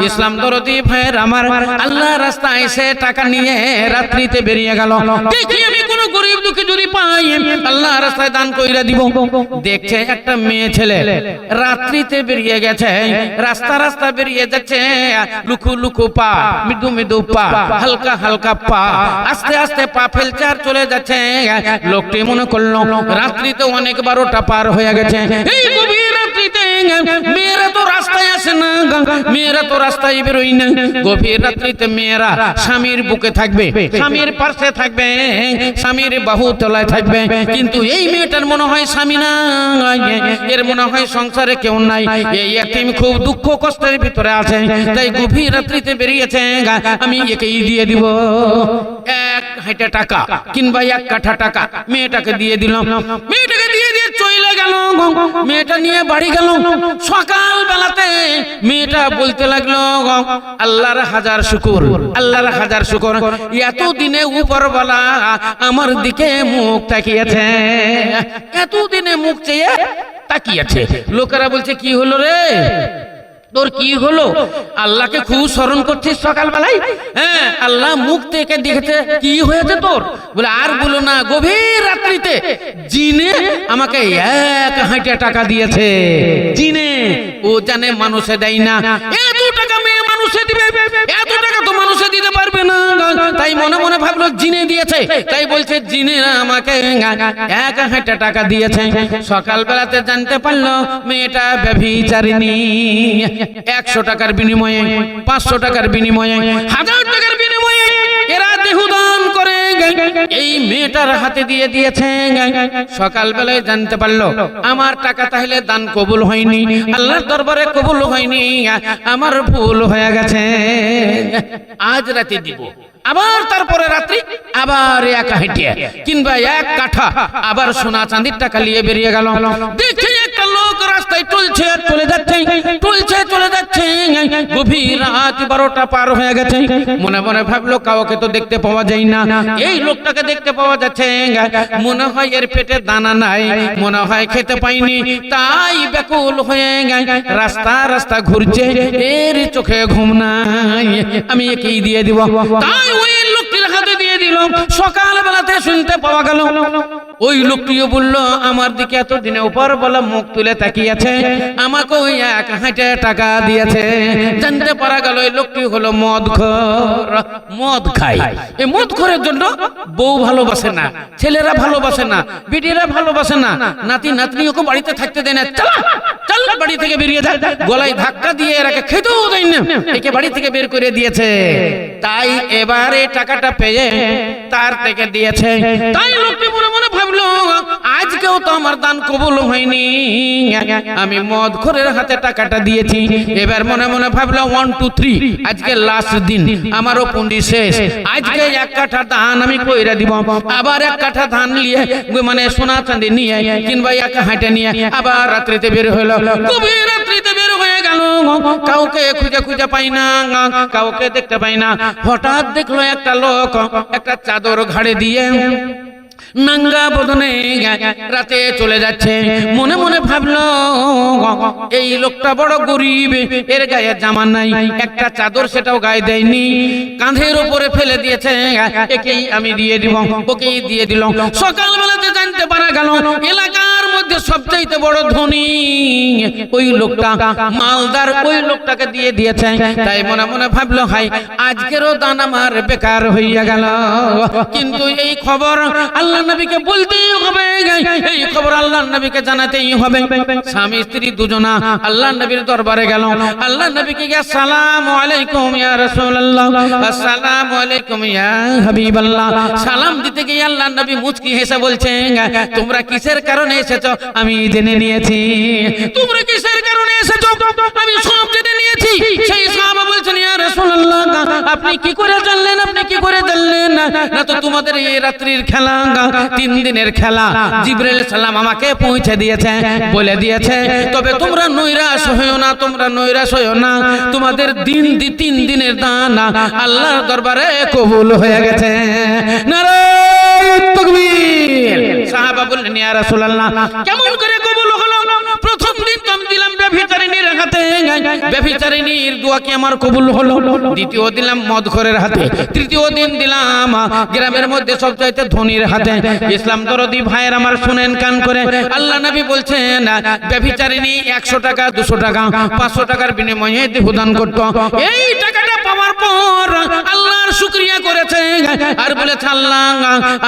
ইসলাম দরদি ভাইয়ের আমার, আল্লাহ রাস্তায় এসে টাকা নিয়ে রাত্রিতে বেরিয়ে গেল। দেখি আমি কোন গরিব দুঃখী যদি পাই আল্লাহ রাস্তায় দান কইরা দিব। দেখছে একটা মেয়ে ছেলে রাত্রিতে বেরিয়ে গেছে, রাস্তা রাস্তা বেরিয়ে যাচ্ছে, লুকু লুকু পা, মৃদু মৃদু পা, হালকা হালকা পা, আস্তে আস্তে পা ফেলছে আর চলে যাচ্ছে। লোকটি মনে করলো রাত্রিতে অনেক 12টা পার হয়ে গেছে, এই গভীর রাত্রিতে মেয়েরা তো রাস্তায় আসে না, মেয়েরা তো রাস্তায় বেরোয় না। গভীর রাত্রিতে মেয়েরা স্বামীর বুকে থাকবে, স্বামীর পাশে থাকবে, স্বামীর বাহু তলায় থাকবে, কিন্তু এই মেয়েটার মনে হয় স্বামী নাই, এর মনে হয় সংসারে কেউ নাই। এই এতিম খুব দুঃখ কষ্টের ভিতরে আছে, তাই গভীর রাত্রিতে বেরিয়েছে, আমি একেই দিয়ে দিব 1 হাঁটা টাকা কিংবা 1 কাঠা টাকা। মেয়েটাকে দিয়ে দিলাম, মেয়েটাকে দিয়ে দিয়ে চলে গেল। মেয়েটা নিয়ে বাড়ি গেল। সকাল বেলাতে মেয়েটা বলতে লাগলো, আল্লাহর হাজার শুকর, আল্লাহর হাজার শুকর, এতদিনে উপরওয়ালা আমার দিকে মুখ তাকিয়েছে, এতদিনে মুখ চেয়ে তাকিয়েছে। লোকেরা বলছে কি হলো রে, তোর কি হলো? আল্লাহকে খুব স্মরণ করছিস সকাল বেলায়? হ্যাঁ, আল্লাহ মুখ থেকে দেখেছে, কি হয়েছে তোর? বলে আর বলো না, গভীর রাত্রিতে জিনে আমাকে 1 হাঁটা টাকা দিয়েছে। জিনে, ও জানে মানুষে দেয় না, এত টাকা মেয়ে মানুষে দিবে, এত টাকা তো মানুষে দিতে পারবে না, তাই মনে মনে ভাবলো জিনে দিয়েছে, তাই বলছে জিনেরা আমাকে 1 হাঁটা টাকা দিয়েছে। সকাল বেলাতে জানতে পারলো মেয়েটা ব্যভিচারিণী। 100 টাকার বিনিময়ে, 500 টাকার বিনিময়ে, 1000 টাকার বিনিময়ে এরা দেহদান করে এই মেয়েটার হাতে দিয়ে দিয়েছে। সকাল বেলায় জানতে পারলো আমার টাকা তাহলে দান কবুল হয়নি, আল্লাহর দরবারে কবুল হয়নি, আমার ভুল হয়ে গেছে, আজ রাতে দিব। আবার তারপরে রাত্রি আবার 1 হাঁটা কিংবা 1 কাঠা, আবার সোনা চাঁদির টাকা নিয়ে বেরিয়ে গেল। দেখে একটা লোক রাস্তায় চলছে আর চলে যাচ্ছে, চলছে চলে যাচ্ছে। গভীর রাত 12টা পার হয়ে গেছে। মনে মনে ভাবলো কাউকে তো দেখতে পাওয়া যায় না, এই লোকটাকে দেখতে পাওয়া যাচ্ছে, মনে হয় এর পেটে দানা নাই, মনে হয় খেতে পাইনি, তাই ব্যাকুল হয়ে রাস্তা রাস্তা ঘুরছে, এর চোখে ঘুম নাই, আমি একেই দিয়ে দিব। তাই ওই লোকটির হাতে দিয়ে দিল। সকাল বেলাতে শুনতে পাওয়া গেল ওই লোকটিও বলল আমার দিকে এতদিনে উপর বলা মুখ তুলে তাকিয়েছে, আমাকে ওই 1 হাঁটা টাকা দিয়েছে। জানতে পারা গেল ওই লোকটি হলো মদখোর, মদ খায়। এই মদখোরের জন্য বউ ভালোবাসে না, ছেলেরা ভালোবাসে না, বিটিরা ভালোবাসে না, নাতি নাতনিও বাড়িতে থাকতে দেয় না। চল চল বাড়ি থেকে বেরিয়ে যা, গলায় ধাক্কা দিয়ে এরাকে খেতেও দেয় না, একে বাড়ি থেকে বের করে দিয়েছে। তাই এবারে টাকাটা পেয়ে তার থেকে দিয়েছে। তাই লোকটি মনে মনে ভাবলো আজকেও তো আমার দান কবুল হয়নি, আমি মদখোরের হাতে টাকাটা দিয়েছি। এবার মনে মনে ভাবলো 1 2 3 আজকে লাস্ট দিন, আমারও পুঁজি শেষ, আজকে 1 কাঠা ধান আমি কইরা দিব। আবার 1 কাঠা ধান নিয়ে মানে সোনা চাঁদি নিয়ে কিংবা 1 হাঁটা নিয়ে আবার রাত্রিতে বের হলো। গভীর রাত্রিতে বের হয়ে গেল, কাউকে খুঁজে খুঁজে পাই না, কাউকে দেখতে পাই না। হঠাৎ দেখলো একটা লোক একটা চাদর ঘাড়ে দিয়ে নাঙ্গা বদনে রাতে চলে যাচ্ছে। মনে মনে ভাবলো এই লোকটা বড় গরিব, এর গায়ে জামা নাই, একটা চাদর সেটাও গায়ে দেয়নি, কাঁধের উপরে ফেলে দিয়েছে, একেই আমি দিয়ে দিব, ওকেই দিয়ে দিল। সকালবেলাতে জানতে পারা গেল এলাকার মধ্যে সবচাইতে বড় ধনী ওই লোকটা, মালদার ওই লোকটাকে দিয়ে দিয়েছে। তাই মনে মনে ভাবলো হাই আজকেরও দান আমার বেকার হইয়া গেল। কিন্তু এই খবর আল্লাহ নবীকে বলতেই হবে, এই খবর আল্লাহ নবীকে জানাতেই হবে। স্বামী স্ত্রী দুজনা আল্লাহ নবীর দরবারে গেল। আল্লাহ নবীকে গিয়ে আসসালামু আলাইকুম ইয়া রাসূলুল্লাহ, আসসালামু আলাইকুম ইয়া হাবিবাল্লাহ। সালাম দিতে গিয়ে আল্লাহ নবী মুচকি হেসে বলছেন তোমরা কিসের কারণে এসেছো আমি জেনে নিয়েছি। তোমরা কিসের কারণে এসেছো আমি সব জেনে নিয়েছি। সেই সাহাবা বলছেন ইয়া রাসূলুল্লাহ আপনি কি করে জানলেন, আপনি কি করে জানলেন? না তো তোমাদের এই রাত্রির খেলা 3 দিনের খেলা জিবরাইল সালাম আমাকে পৌঁছে দিয়েছে, বলে দিয়েছে। তবে তোমরা নৈরাশ হইও না, তোমরা নৈরাশ হইও না, তোমাদের 3 দিনের দান আল্লাহর দরবারে কবুল হয়ে গেছে। নারায়ে তাকবীর। সাহাবা বললেন ইয়া রাসূলুল্লাহ কেমন করে কবুল হলো? প্রথম দিন তো আমি দিলাম ব্যভিচারিণীর হাতে, ব্যভিচারিণীর দোয়া কি আমার কবুল হলো? দ্বিতীয় দিলাম মদখোরের হাতে, তৃতীয় দিন দিলাম গ্রামের মধ্যে সবচাইতে ধনীর হাতে। ইসলাম দরদি ভাইয়ের আমার শুনেন কান করে, আল্লাহ নবী বলছেন ব্যভিচারিণী 100 টাকা 200 টাকা 500 টাকার বিনিময়ে দেহদান করত। এই টাকাটা পাওয়ার পর আল্লাহর শুকরিয়া করেছে আর বলেছে, আল্লাহ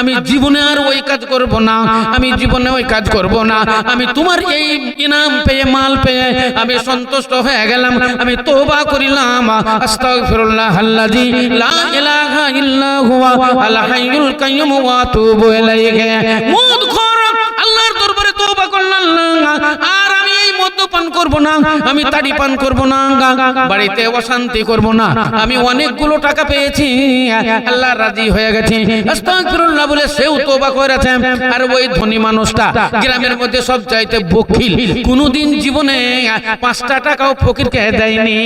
আমি জীবনে আর ওই কাজ করব না, আমি জীবনে ওই কাজ করব না, আমি তোমার এই ইনাম পেয়ে মাল পেয়ে আমি সন্তুষ্ট হয়ে গেলাম, আমি তওবা করিলাম। আস্তাগফিরুল্লাহ আল্লাযী লা ইলাহা ইল্লা হুয়া আল হাইয়ুল কাইয়্যুম ওয়া আতুবু ইলাইহি। মুদখর আল্লাহর দরবারে তওবা করলাম, আর আমি এই মদ্যপান করব না, আমি তাড়ি পান করব না, বাড়িতে অশান্তি করব না, আমি অনেকগুলো টাকা পেয়েছি, আল্লাহ রাজি হয়ে গেছে। আস্তাগফিরুল্লাহ বলে সেও তওবা করেছে। আর ওই ধনী মানুষটা গ্রামের মধ্যে সব চাইতে বখিল, কোনোদিন জীবনে 5টা টাকাও ফকিরকে দেয়নি।